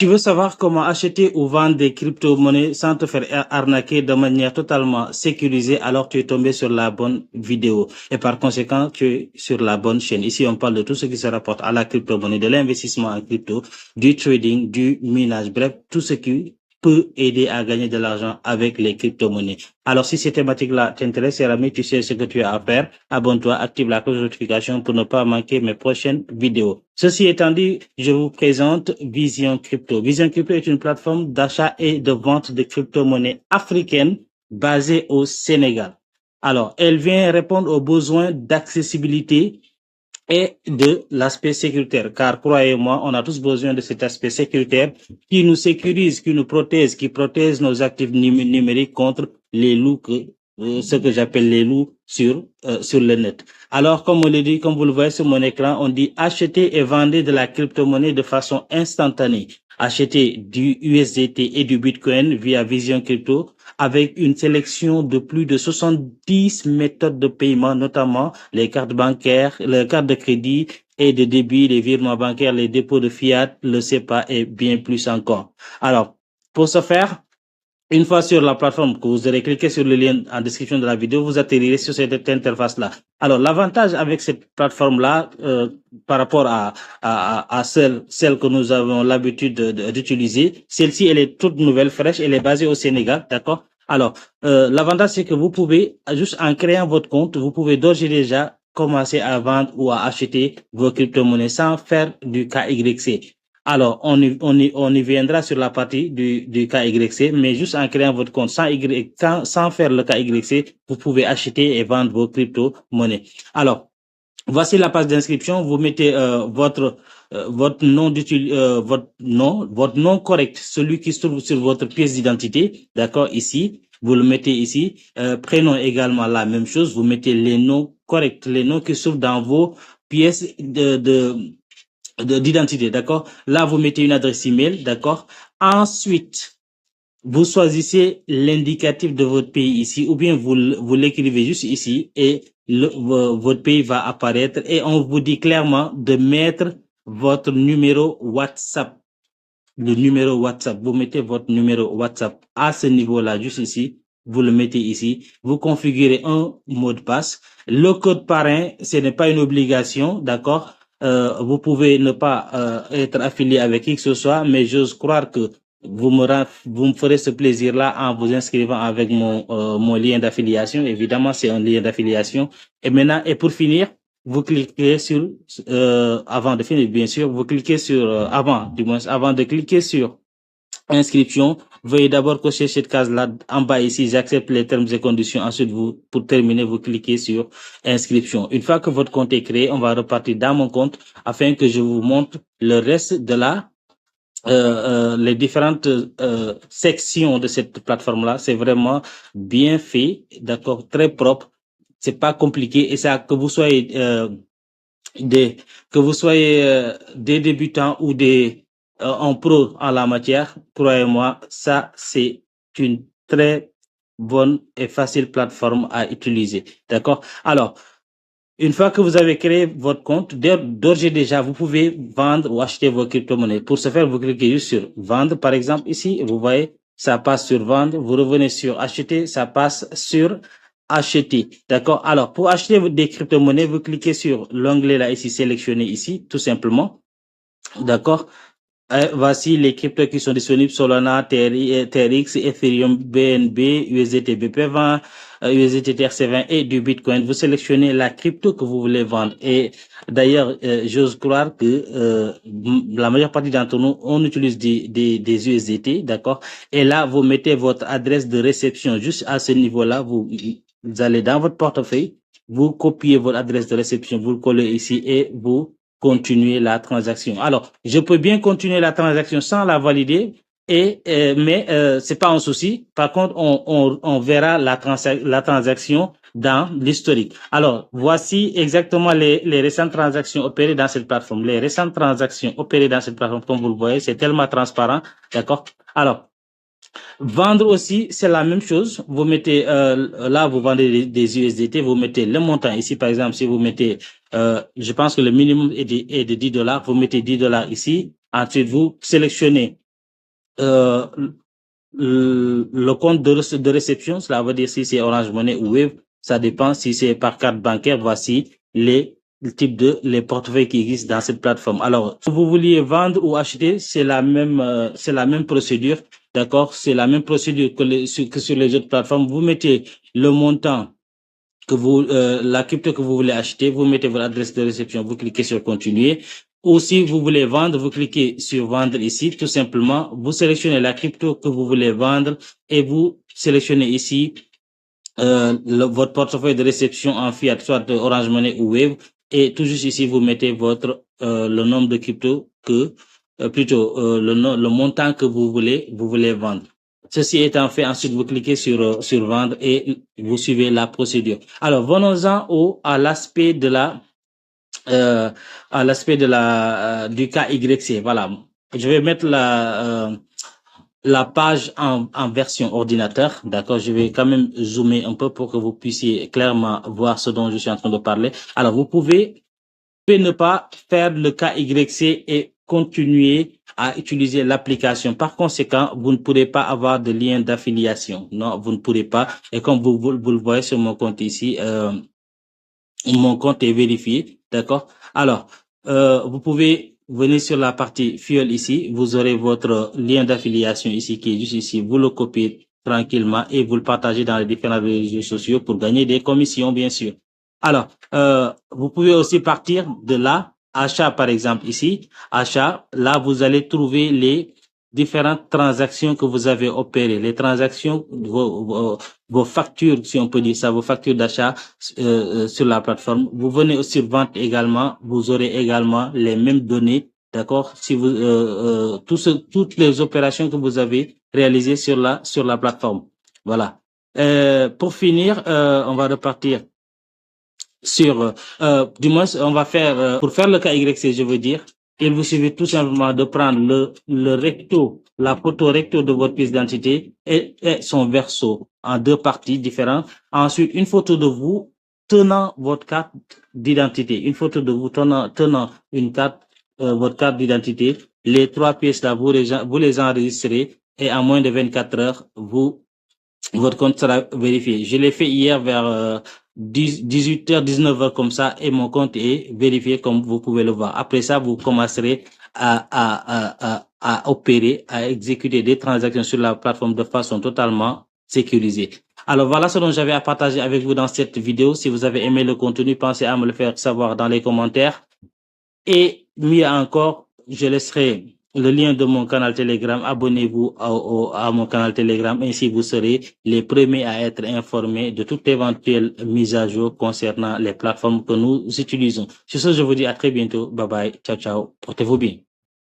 Tu veux savoir comment acheter ou vendre des crypto-monnaies sans te faire arnaquer de manière totalement sécurisée, alors tu es tombé sur la bonne vidéo. Et par conséquent, tu es sur la bonne chaîne. Ici, on parle de tout ce qui se rapporte à la crypto-monnaie, de l'investissement en crypto, du trading, du minage, bref, tout ce qui peut aider à gagner de l'argent avec les crypto-monnaies. Alors, si ces thématiques-là t'intéressent, cher ami, tu sais ce que tu as à faire. Abonne-toi, active la cloche de notification pour ne pas manquer mes prochaines vidéos. Ceci étant dit, je vous présente Vision Crypto. Vision Crypto est une plateforme d'achat et de vente de crypto-monnaies africaines basée au Sénégal. Alors, elle vient répondre aux besoins d'accessibilité et de l'aspect sécuritaire. Car croyez-moi, on a tous besoin de cet aspect sécuritaire qui nous sécurise, qui nous protège, qui protège nos actifs numériques contre les loups, ce que j'appelle les loups sur le net. Alors, comme on le dit, comme vous le voyez sur mon écran, on dit acheter et vendre de la crypto-monnaie de façon instantanée. Acheter du USDT et du Bitcoin via Vision Crypto avec une sélection de plus de 70 méthodes de paiement, notamment les cartes bancaires, les cartes de crédit et de débit, les virements bancaires, les dépôts de fiat, le SEPA et bien plus encore. Alors, pour ce faire, une fois sur la plateforme, que vous aurez cliqué sur le lien en description de la vidéo, vous atterrirez sur cette interface-là. Alors, l'avantage avec cette plateforme-là, par rapport à celle que nous avons l'habitude d'utiliser, celle-ci, elle est toute nouvelle, fraîche, elle est basée au Sénégal, d'accord? Alors, l'avantage, c'est que vous pouvez, juste en créant votre compte, vous pouvez d'ores et déjà commencer à vendre ou à acheter vos crypto-monnaies sans faire du KYC. Alors, on y viendra sur la partie du KYC, mais juste en créant votre compte sans faire le KYC, vous pouvez acheter et vendre vos crypto-monnaies. Alors, voici la page d'inscription. Vous mettez votre nom correct, celui qui se trouve sur votre pièce d'identité, d'accord, ici. Vous le mettez ici. Prénom également la même chose. Vous mettez les noms corrects, les noms qui se trouvent dans vos pièces d'identité, d'accord. Là, vous mettez une adresse email, d'accord. Ensuite, vous choisissez l'indicatif de votre pays ici, ou bien vous l'écrivez juste ici et votre pays va apparaître et on vous dit clairement de mettre votre numéro WhatsApp. Le numéro WhatsApp, vous mettez votre numéro WhatsApp à ce niveau-là, juste ici. Vous le mettez ici. Vous configurez un mot de passe. Le code parrain, ce n'est pas une obligation, d'accord? Vous pouvez ne pas être affilié avec qui que ce soit, mais j'ose croire que vous me ferez ce plaisir-là en vous inscrivant avec mon lien d'affiliation. Évidemment, c'est un lien d'affiliation. Et maintenant, et pour finir, vous cliquez sur, avant de finir, bien sûr, vous cliquez sur, avant de cliquer sur inscription, veuillez d'abord cocher cette case-là en bas ici, j'accepte les termes et conditions. Ensuite, pour terminer, vous cliquez sur inscription. Une fois que votre compte est créé, on va repartir dans mon compte afin que je vous montre le reste de les différentes sections de cette plateforme-là. C'est vraiment bien fait, d'accord, très propre. C'est pas compliqué et ça, que vous soyez des débutants ou des en pro en la matière, croyez-moi, ça c'est une très bonne et facile plateforme à utiliser. D'accord? Alors, une fois que vous avez créé votre compte, d'ores et déjà, vous pouvez vendre ou acheter vos crypto-monnaies. Pour ce faire, vous cliquez juste sur vendre, par exemple, ici, vous voyez, ça passe sur vendre, vous revenez sur acheter, ça passe sur acheter. D'accord? Alors, pour acheter des crypto-monnaies, vous cliquez sur l'onglet là, ici, sélectionné ici, tout simplement. D'accord? Voici les cryptos qui sont disponibles: Solana, TRX, Ethereum, BNB, USDT BP20, USDT TRC20 et du Bitcoin. Vous sélectionnez la crypto que vous voulez vendre. Et d'ailleurs, j'ose croire que la majeure partie d'entre nous, on utilise des USDT, d'accord? Et là, vous mettez votre adresse de réception. Juste à ce niveau-là, vous allez dans votre portefeuille, vous copiez votre adresse de réception, vous le collez ici et vous continuer la transaction. Alors, je peux bien continuer la transaction sans la valider, mais c'est pas un souci. Par contre, on verra la transaction dans l'historique. Alors, voici exactement les récentes transactions opérées dans cette plateforme. Les récentes transactions opérées dans cette plateforme, comme vous le voyez, c'est tellement transparent, d'accord? Alors, vendre aussi, c'est la même chose. Vous mettez, là, vous vendez des USDT, vous mettez le montant ici, par exemple, si vous mettez, je pense que le minimum est de $10, vous mettez $10 ici. Ensuite, vous sélectionnez euh, le compte de réception, cela veut dire si c'est Orange Money ou Wave, ça dépend. Si c'est par carte bancaire, voici le type les portefeuilles qui existent dans cette plateforme. Alors, si vous vouliez vendre ou acheter, c'est la même procédure. D'accord? C'est la même procédure que sur les autres plateformes. Vous mettez le montant la crypto que vous voulez acheter, vous mettez votre adresse de réception, vous cliquez sur continuer. Ou si vous voulez vendre, vous cliquez sur vendre ici, tout simplement. Vous sélectionnez la crypto que vous voulez vendre et vous sélectionnez ici votre portefeuille de réception en fiat, soit Orange Money ou Wave. Et tout juste ici, vous mettez le nombre de crypto le montant que vous voulez vendre. Ceci étant fait, ensuite vous cliquez sur vendre et vous suivez la procédure. Alors venons-en à l'aspect de du cas YC. Voilà, je vais mettre la page en version ordinateur. D'accord, je vais quand même zoomer un peu pour que vous puissiez clairement voir ce dont je suis en train de parler. Alors vous pouvez ne pas faire le cas YC et continuer à utiliser l'application. Par conséquent, vous ne pourrez pas avoir de lien d'affiliation. Non, vous ne pourrez pas. Et comme vous le voyez sur mon compte ici, mon compte est vérifié. D'accord? Alors, vous pouvez venir sur la partie Fuel ici. Vous aurez votre lien d'affiliation ici qui est juste ici. Vous le copiez tranquillement et vous le partagez dans les différents réseaux sociaux pour gagner des commissions, bien sûr. Alors, vous pouvez aussi partir de là, achat par exemple ici, achat, là vous allez trouver les différentes transactions que vous avez opérées, les transactions, vos factures, si on peut dire ça, vos factures d'achat sur la plateforme. Vous venez sur vente également, vous aurez également les mêmes données, d'accord, si vous toutes les opérations que vous avez réalisées sur la plateforme. Voilà. Pour finir, on va repartir du moins, on va faire, pour faire le cas YC, je veux dire, il vous suffit tout simplement de prendre le recto, la photo recto de votre pièce d'identité et son verso en deux parties différentes. Ensuite, une photo de vous tenant votre carte d'identité, une photo de vous tenant votre carte d'identité. Les trois pièces là, vous les enregistrez et en moins de 24 heures, votre compte sera vérifié. Je l'ai fait hier vers 18h, 19h comme ça et mon compte est vérifié comme vous pouvez le voir. Après ça, vous commencerez à opérer, à exécuter des transactions sur la plateforme de façon totalement sécurisée. Alors voilà ce dont j'avais à partager avec vous dans cette vidéo. Si vous avez aimé le contenu, pensez à me le faire savoir dans les commentaires. Et mieux encore, je laisserai le lien de mon canal Telegram. Abonnez-vous à mon canal Telegram. Ainsi, vous serez les premiers à être informés de toute éventuelle mise à jour concernant les plateformes que nous utilisons. Sur ce, je vous dis à très bientôt. Bye bye. Ciao, ciao. Portez-vous bien.